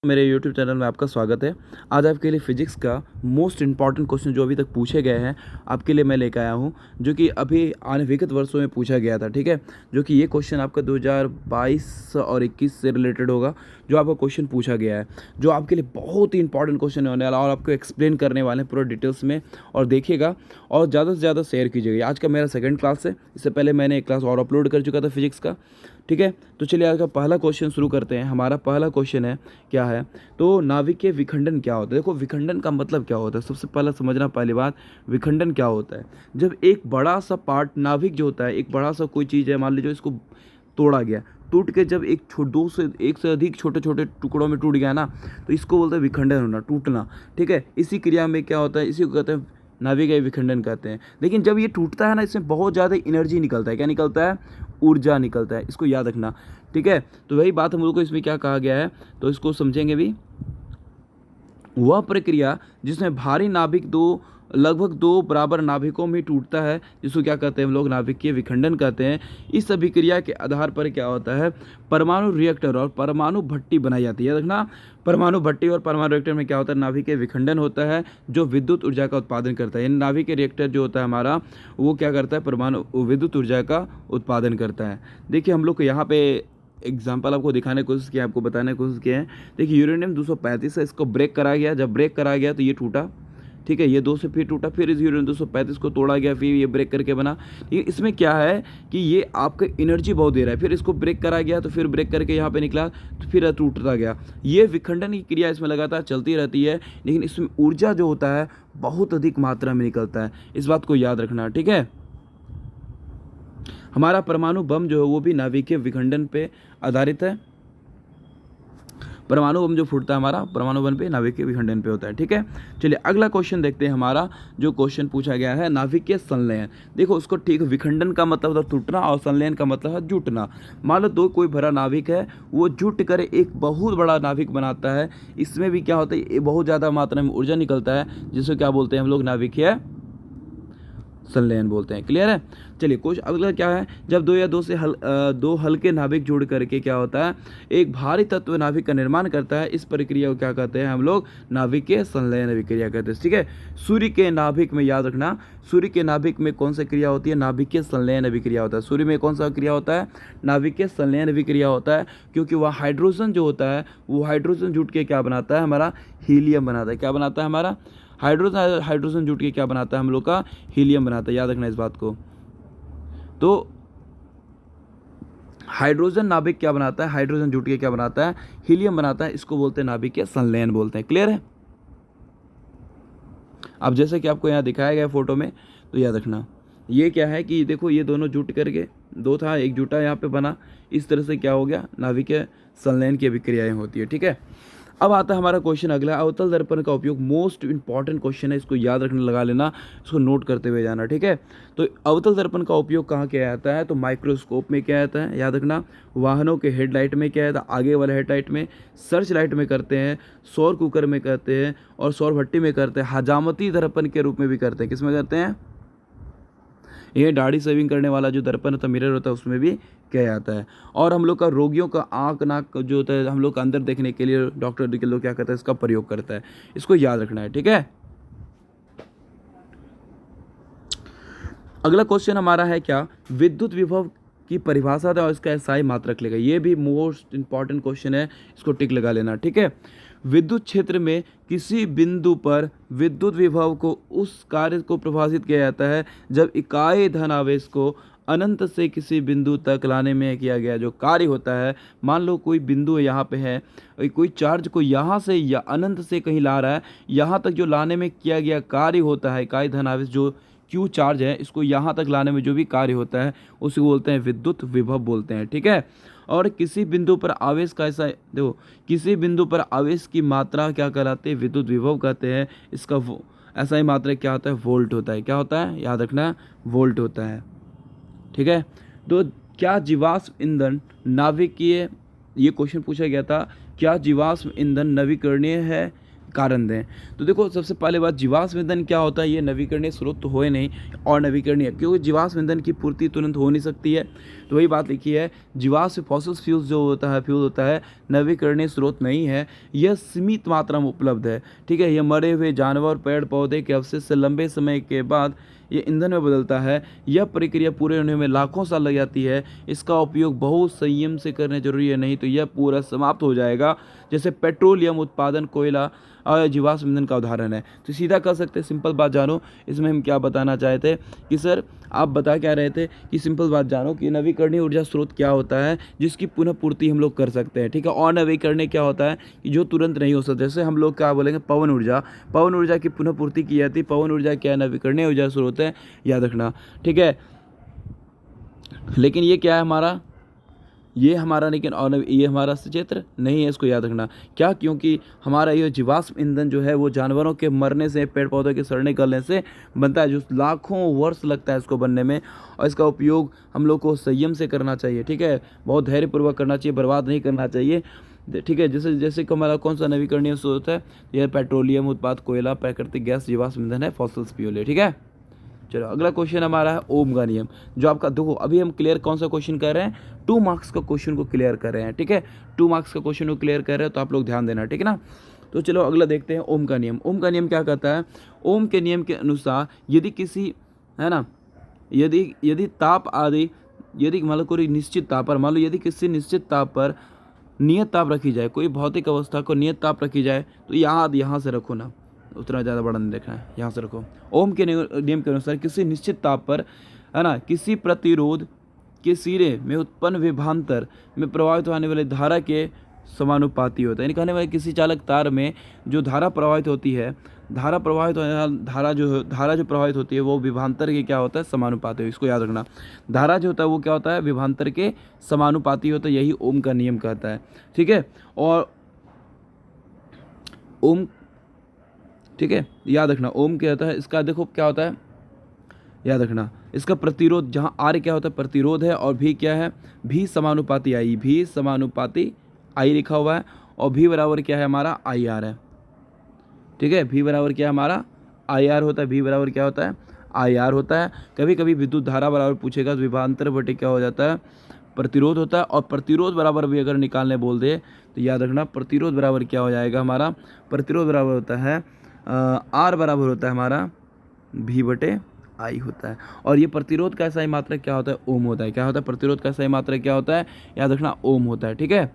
मेरे YouTube channel में आपका स्वागत है। आज आपके लिए फिजिक्स का मोस्ट इम्पॉर्टेंट क्वेश्चन जो अभी तक पूछे गए हैं आपके लिए मैं लेकर आया हूं, जो कि अभी आने विगत वर्षों में पूछा गया था। ठीक है, जो कि ये क्वेश्चन आपका 2022 और 21 से रिलेटेड होगा। जो आपका क्वेश्चन पूछा गया है, जो आपके लिए बहुत ही इंपॉर्टेंट क्वेश्चन होने वाला और आपको एक्सप्लेन करने वाले हैं पूरा डिटेल्स में, और देखिएगा और ज़्यादा से ज़्यादा शेयर कीजिएगा। आज का मेरा सेकंड क्लास है, इससे पहले मैंने एक क्लास और अपलोड कर चुका था फिजिक्स का। ठीक है, तो चलिए आज का पहला क्वेश्चन शुरू करते हैं। हमारा पहला क्वेश्चन है, क्या है, तो नाभिकीय विखंडन क्या होता है। देखो, विखंडन का मतलब क्या होता है, सबसे पहला समझना पहली बात, विखंडन क्या होता है। जब एक बड़ा सा पार्ट, नाभिक जो होता है, एक बड़ा सा कोई चीज़ है, मान लीजिए इसको तोड़ा गया, टूट के जब एक से अधिक छोटे छोटे टुकड़ों में टूट गया ना, तो इसको बोलते हैं विखंडन होना, टूटना। ठीक है, इसी क्रिया में क्या होता है, इसी को कहते हैं नाभिकीय विखंडन कहते हैं। लेकिन जब ये टूटता है ना, इसमें बहुत ज़्यादा एनर्जी निकलता है। क्या निकलता है? ऊर्जा निकलता है, इसको याद रखना। ठीक है, तो वही बात हम लोग को इसमें क्या कहा गया है, तो इसको समझेंगे भी। वह प्रक्रिया जिसमें भारी नाभिक लगभग दो बराबर नाभिकों में टूटता है, जिसको क्या कहते हैं हम लोग, नाभिकीय विखंडन कहते हैं। इस अभिक्रिया के आधार पर क्या होता है, परमाणु रिएक्टर और परमाणु भट्टी बनाई जाती है। देखना, परमाणु भट्टी और परमाणु रिएक्टर में क्या होता है, नाभिकीय विखंडन होता है, जो विद्युत ऊर्जा का उत्पादन करता है। यानी नाभिकीय रिएक्टर जो होता है हमारा, वो क्या करता है, परमाणु विद्युत ऊर्जा का उत्पादन करता है। देखिए, हम लोग को यहाँ पे एग्जाम्पल आपको दिखाने की कोशिश किया, आपको बताने की कोशिश किया है। देखिए, यूरेनियम 235 है, इसको ब्रेक करा गया। जब ब्रेक करा गया तो ये टूटा। ठीक है, ये 2 से फिर टूटा, फिर इस यूरेनियम 235 को तोड़ा गया, फिर ये ब्रेक करके बना। लेकिन इसमें क्या है कि ये आपका एनर्जी बहुत दे रहा है। फिर इसको ब्रेक करा गया, तो फिर ब्रेक करके यहाँ पे निकला, तो फिर टूटता गया। ये विखंडन की क्रिया इसमें लगातार चलती रहती है, लेकिन इसमें ऊर्जा जो होता है बहुत अधिक मात्रा में निकलता है। इस बात को याद रखना। ठीक है, हमारा परमाणु बम जो है वो भी नाभिकीय विखंडन पे आधारित है। परमाणु बम जो फूटता है हमारा, परमाणु बम पे नाभिकीय विखंडन पे होता है। ठीक है, चलिए अगला क्वेश्चन देखते हैं। हमारा जो क्वेश्चन पूछा गया है, नाभिकीय संलयन। देखो उसको ठीक, विखंडन का मतलब होता है टूटना और संलयन का मतलब है जुटना। मान लो दो कोई भरा नाभिक है, वो जुट कर एक बहुत बड़ा नाभिक बनाता है। इसमें भी क्या होता है, बहुत ज़्यादा मात्रा में ऊर्जा निकलता है, जिसको क्या बोलते हैं हम लोग, नाभिकीय संलयन बोलते हैं। क्लियर है। चलिए कुछ अगला क्या है, जब दो या दो हल्के नाभिक जोड़ करके क्या होता है, एक भारी तत्व नाभिक का निर्माण करता है। इस प्रक्रिया को क्या कहते हैं हम लोग, नाभिकीय संलयन अभिक्रिया कहते हैं। ठीक है, सूर्य के नाभिक में याद रखना, सूर्य के नाभिक में कौन सा क्रिया होती है, नाभिकीय संलयन अभिक्रिया होता है। सूर्य में कौन सा क्रिया होता है, नाभिकीय संलयन अभिक्रिया होता है, क्योंकि वह हाइड्रोजन जो होता है, वो हाइड्रोजन जुट के क्या बनाता है, हमारा हीलियम बनाता है। क्या बनाता है, हमारा हाइड्रोजन जुट के क्या बनाता है, हम लोग का हीलियम बनाता है। याद रखना इस बात को। तो हाइड्रोजन नाभिक क्या बनाता है, हाइड्रोजन जुट के क्या बनाता है, हीलियम बनाता है। इसको बोलते हैं नाभिकीय संलयन बोलते हैं। क्लियर है। अब जैसे कि आपको यहाँ दिखाया गया फोटो में, तो याद रखना ये क्या है कि देखो, ये दोनों जुट करके, दो था एक जुटा यहाँ पे बना, इस तरह से क्या हो गया, नाभिकीय संलयन की अभिक्रियाएं होती है। ठीक है, अब आता है हमारा क्वेश्चन अगला, अवतल दर्पण का उपयोग। मोस्ट इंपॉर्टेंट क्वेश्चन है, इसको याद रखने लगा लेना, इसको नोट करते हुए जाना। ठीक है, तो अवतल दर्पण का उपयोग कहाँ किया जाता है, तो माइक्रोस्कोप में किया जाता है। याद रखना, वाहनों के हेडलाइट में किया जाता है, आगे वाले हेडलाइट में, सर्च लाइट में करते हैं, सौर कुकर में करते हैं, और सौर भट्टी में करते हैं, हजामती दर्पण के रूप में भी करते हैं। किस में करते हैं, ये दाढ़ी सेविंग करने वाला जो दर्पण होता है, मिरर होता है, उसमें भी किया जाता है। और हम लोग का रोगियों का आँख नाक जो होता है, हम लोग का अंदर देखने के लिए डॉक्टर के लोग क्या करता है, इसका प्रयोग करता है। इसको याद रखना है। ठीक है, अगला क्वेश्चन हमारा है क्या, विद्युत विभव की परिभाषा है और इसका एसआई मात्रक लेगा। ये भी मोस्ट इंपॉर्टेंट क्वेश्चन है, इसको टिक लगा लेना। ठीक है, विद्युत क्षेत्र में किसी बिंदु पर विद्युत विभव को उस कार्य को प्रभावित किया जाता है जब इकाई धन आवेश को अनंत से किसी बिंदु तक लाने में किया गया जो कार्य होता है। मान लो कोई बिंदु यहाँ पे है, कोई चार्ज को यहाँ से या अनंत से कहीं ला रहा है, यहाँ तक जो लाने में किया गया कार्य होता है, इकाई धन आवेश जो क्यू चार्ज है, इसको यहाँ तक लाने में जो भी कार्य होता है, उसे बोलते हैं विद्युत विभव बोलते हैं। ठीक है, और किसी बिंदु पर आवेश का ऐसा, देखो, किसी बिंदु पर आवेश की मात्रा क्या कहलाते हैं, विद्युत विभव कहते हैं। इसका ऐसा ही मात्रा क्या होता है, वोल्ट होता है। क्या होता है, याद रखना, वोल्ट होता है। ठीक है, तो क्या जीवाश्म ईंधन नाभिकीय, ये क्वेश्चन पूछा गया था, क्या जीवाश्म ईंधन नवीकरणीय है कारण दें। तो देखो सबसे पहले बात, जीवाश्म ईंधन क्या होता है, ये नवीकरणीय स्रोत तो होए नहीं और नवीकरणीय, क्योंकि जीवाश्म ईंधन की पूर्ति तुरंत हो नहीं सकती है। तो वही बात लिखी है, जीवाश्म फॉसिल्स फ्यूल्स जो होता है, फ्यूल होता है, नवीकरणीय स्रोत नहीं है, यह सीमित मात्रा में उपलब्ध है। ठीक है, यह मरे हुए जानवर, पेड़ पौधे के अवशेष से लंबे समय के बाद ये ईंधन में बदलता है। यह प्रक्रिया पूरे होने में लाखों साल लग जाती है। इसका उपयोग बहुत संयम से करना जरूरी है, नहीं तो यह पूरा समाप्त हो जाएगा। जैसे पेट्रोलियम उत्पादन, कोयला और जीवाश्म ईंधन का उदाहरण है। तो सीधा कर सकते हैं, सिंपल बात जानो इसमें हम क्या बताना चाहते हैं कि सर आप बता क्या रहे थे कि सिंपल बात जानो कि नवीकरणीय ऊर्जा स्रोत क्या होता है जिसकी पुनः पूर्ति हम लोग कर सकते हैं। ठीक है, और नवीकरणीय क्या होता है कि जो तुरंत नहीं हो सकता। जैसे हम लोग क्या बोलेंगे, पवन ऊर्जा, पवन ऊर्जा की पुनः पूर्ति की जाती है। पवन ऊर्जा क्या है, नवीकरणीय ऊर्जा स्रोत है, याद रखना। ठीक है, लेकिन ये क्या है हमारा, ये हमारा लेकिन और ये हमारा क्षेत्र नहीं है, इसको याद रखना। क्या, क्योंकि हमारा ये जीवाश्म ईंधन जो है वो जानवरों के मरने से, पेड़ पौधों के सड़ने गलने से बनता है, जो लाखों वर्ष लगता है इसको बनने में। और इसका उपयोग हम लोग को संयम से करना चाहिए। ठीक है, बहुत धैर्यपूर्वक करना चाहिए, बर्बाद नहीं करना चाहिए। ठीक है, जैसे जैसे कि हमारा कौन सा नवीकरणीय स्रोत है, यह पेट्रोलियम उत्पाद, कोयला, प्राकृतिक गैस, जीवाश्म ईंधन है, फॉसिल्स फ्यूल है। ठीक है, चलो अगला क्वेश्चन हमारा है ओम का नियम, जो आपका देखो अभी हम क्लियर कौन सा क्वेश्चन कर रहे हैं, 2 मार्क्स का क्वेश्चन को क्लियर कर रहे हैं। ठीक है, 2 मार्क्स का क्वेश्चन को क्लियर कर रहे हैं, तो आप लोग ध्यान देना। ठीक है ना, तो चलो अगला देखते हैं ओम का नियम। ओम का नियम क्या कहता है, ओम के नियम के अनुसार यदि किसी, है ना, यदि यदि ताप आदि, यदि मान लो कोई निश्चित ताप पर, मान लो यदि किसी निश्चित ताप पर नियत ताप रखी जाए, कोई भौतिक अवस्था को नियत ताप रखी जाए, तो यहाँ से रखो ना, उतना ज़्यादा बड़ा नहीं देखना है, यहाँ से रखो। ओम के नियम के अनुसार किसी निश्चित ताप पर, है ना, किसी प्रतिरोध के सिरे में उत्पन्न विभवांतर में प्रभावित होने वाली धारा के समानुपाती होता है। यानी कहने वाले किसी चालक तार में जो धारा प्रवाहित होती है, धारा जो प्रवाहित होती है वो विभवांतर के क्या होता है, समानुपाती है। इसको याद रखना, धारा जो होता है वो क्या होता है, विभवांतर के समानुपाती होता है। यही ओम का नियम कहता है। ठीक है, और ओम, ठीक है, याद रखना ओम क्या होता है, इसका देखो क्या होता है, याद रखना इसका प्रतिरोध, जहाँ आर क्या होता है प्रतिरोध है, और भी क्या है, भी समानुपाती आई, भी समानुपाती आई लिखा हुआ है, और भी बराबर क्या है हमारा आई आर है। ठीक है, भी बराबर क्या है हमारा आई आर होता है, भी बराबर क्या होता है आई आर होता है। कभी कभी विद्युत धारा बराबर पूछेगा तो विभवांतर बटे क्या हो जाता है, प्रतिरोध होता है। और प्रतिरोध बराबर भी अगर निकालने बोल दे तो याद रखना प्रतिरोध बराबर क्या हो जाएगा हमारा, प्रतिरोध बराबर होता है आर बराबर होता है हमारा भी बटे आई होता है। और ये प्रतिरोध का सही मात्रक क्या होता है, ओम होता है। क्या होता है, प्रतिरोध का सही मात्रक क्या होता है, याद रखना ओम होता है। ठीक है,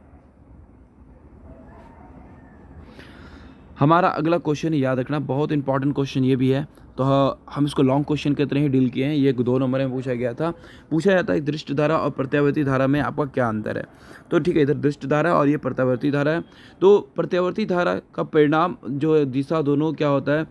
हमारा अगला क्वेश्चन याद रखना, बहुत इंपॉर्टेंट क्वेश्चन ये भी है, तो हम इसको लॉन्ग क्वेश्चन की तरह ही डील किए हैं। ये 2 नंबर में पूछा गया था। पूछा जाता है दृष्ट धारा और प्रत्यावर्ती धारा में आपका क्या अंतर है। तो ठीक है, इधर दृष्ट धारा और ये प्रत्यावर्ती धारा है। तो प्रत्यावर्ती धारा का परिणाम जो है दिशा दोनों क्या होता है,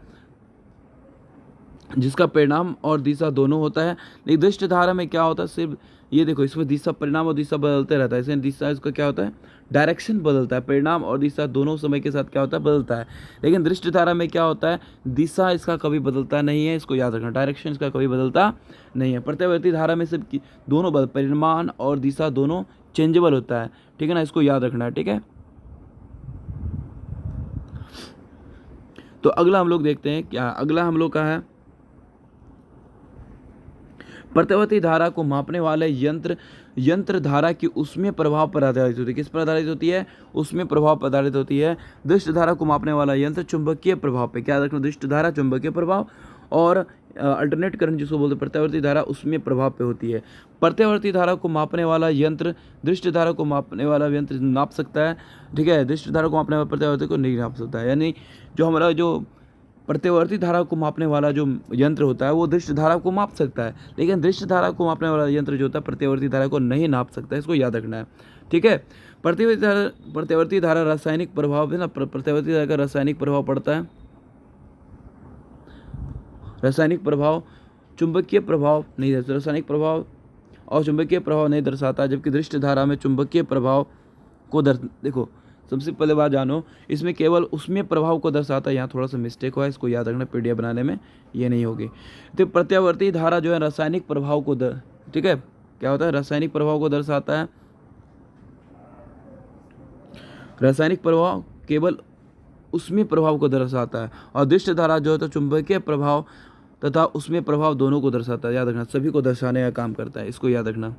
जिसका परिणाम और दिशा दोनों होता है। लेकिन दृष्ट धारा में क्या होता है, सिर्फ ये देखो इसमें दिशा, परिणाम और दिशा बदलते रहता है। इसमें दिशा, इसका क्या होता है, डायरेक्शन बदलता है, परिणाम और दिशा दोनों समय के साथ क्या होता है, बदलता है। लेकिन दृष्ट धारा में क्या होता है, दिशा इसका कभी बदलता नहीं है, इसको याद रखना, डायरेक्शन इसका कभी बदलता नहीं है। प्रत्यावर्ती धारा में सिर्फ दोनों परिमाण और दिशा दोनों चेंजेबल होता है। ठीक है ना, इसको याद रखना है। ठीक है, तो अगला हम लोग देखते हैं क्या, अगला हम लोग का है प्रत्यावर्ती धारा को मापने वाले यंत्र धारा की उसमें प्रभाव पर आधारित होती है। किस पर आधारित होती है, उसमें प्रभाव पर आधारित होती है। दृष्ट धारा को मापने वाला यंत्र चुंबकीय प्रभाव पे, क्या रखना, दृष्ट धारा चुंबकीय प्रभाव, और अल्टरनेट करंट जिसको बोलते हैं प्रत्यावर्ती धारा, उसमें प्रभाव पे होती है। प्रत्यावर्ती धारा को मापने वाला यंत्र दृष्ट धारा को मापने वाला यंत्र नाप सकता है। ठीक है, दृष्ट धारा को मापने वाला प्रत्यावर्ती को नहीं नाप सकता है। यानी जो हमारा जो प्रत्यावर्ती धारा को मापने वाला जो यंत्र होता है वो दृष्ट धारा को माप सकता है, लेकिन दृष्ट धारा को मापने वाला यंत्र जो होता है प्रत्यावर्ती धारा को नहीं नाप सकता है। इसको याद रखना है। ठीक है, प्रत्यावर्ती धारा रासायनिक प्रभाव है ना, प्रत्यावर्ती धारा का रासायनिक प्रभाव पड़ता है। रासायनिक प्रभाव चुंबकीय प्रभाव नहीं दर्शाता, रासायनिक प्रभाव और चुंबकीय प्रभाव नहीं दर्शाता, जबकि दृष्ट धारा में चुंबकीय प्रभाव को देखो सबसे पहले बात जानो, इसमें केवल उसमें प्रभाव को दर्शाता है। यहाँ थोड़ा सा मिस्टेक हुआ है, इसको याद रखना, पीडीएफ बनाने में ये नहीं होगी। तो प्रत्यावर्ती धारा जो है रासायनिक प्रभाव को ठीक है, क्या होता है, रासायनिक प्रभाव को दर्शाता है। रासायनिक प्रभाव केवल उसमें प्रभाव को दर्शाता है, और दृष्ट धारा जो है तो चुंबकीय प्रभाव तथा उसमें प्रभाव दोनों को दर्शाता है। याद रखना, सभी को दर्शाने का काम करता है, इसको याद रखना।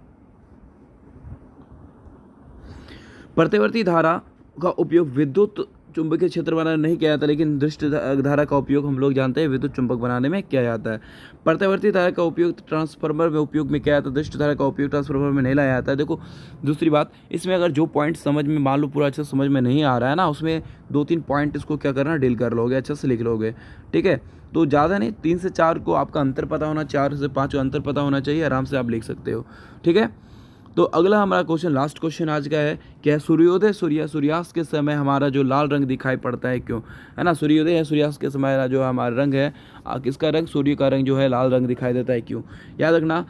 प्रतिवर्ती धारा का उपयोग विद्युत चुंबकीय क्षेत्र बनाने नहीं किया जाता, लेकिन दृष्ट धारा का उपयोग हम लोग जानते हैं विद्युत चुंबक बनाने में किया जाता है। प्रतिवर्ती धारा का उपयोग ट्रांसफार्मर में उपयोग में किया जाता है, दृष्ट धारा का उपयोग ट्रांसफार्मर में नहीं लाया जाता है। देखो दूसरी बात, इसमें अगर जो पॉइंट समझ में मान लो पूरा अच्छा समझ में नहीं आ रहा है ना, उसमें 2-3 पॉइंट इसको क्या करना, डील कर लोगे, अच्छे से लिख लोगे, ठीक है। तो ज़्यादा नहीं, 3 से 4 को आपका अंतर पता होना, 4 से 5 को अंतर पता होना चाहिए, आराम से आप लिख सकते हो, ठीक है। तो अगला हमारा क्वेश्चन, लास्ट क्वेश्चन आज का है, क्या सूर्योदय सूर्यास्त के समय हमारा जो लाल रंग दिखाई पड़ता है, क्यों, है ना। सूर्योदय या सूर्यास्त के समय जो हमारा रंग है, किसका रंग, सूर्य का रंग जो है लाल रंग दिखाई देता है, क्यों। याद रखना,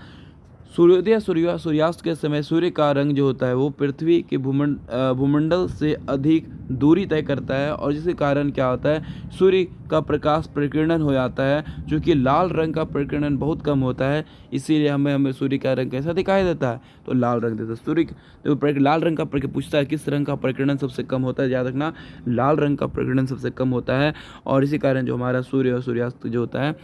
सूर्योदय सूर्यास्त के समय सूर्य का रंग जो होता है वो पृथ्वी के भूमंडल से अधिक दूरी तय करता है, और जिसके कारण क्या होता है, सूर्य का प्रकाश प्रकीर्णन हो जाता है, जो कि लाल रंग का प्रकीर्णन बहुत कम होता है, इसीलिए हमें सूर्य का रंग कैसा दिखाई देता है, तो लाल रंग देता है। सूर्य तो लाल रंग का पूछता है किस रंग का प्रकीर्णन सबसे कम होता है, याद रखना लाल रंग का प्रकीर्णन सबसे कम होता है, और इसी कारण जो हमारा सूर्य और सूर्यास्त जो होता है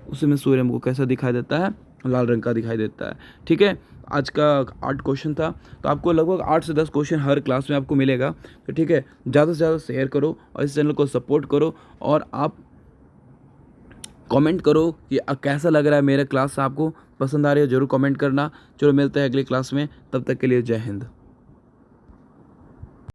उसमें सूर्य हमको कैसा दिखाई देता है, लाल रंग का दिखाई देता है, ठीक है। आज का 8 क्वेश्चन था, तो आपको लगभग 8 से 10 क्वेश्चन हर क्लास में आपको मिलेगा, तो ठीक है, ज़्यादा से ज़्यादा शेयर करो और इस चैनल को सपोर्ट करो, और आप कमेंट करो कि कैसा लग रहा है मेरा क्लास, आपको पसंद आ रही है, ज़रूर कमेंट करना। चलो मिलते हैं अगली क्लास में, तब तक के लिए जय हिंद।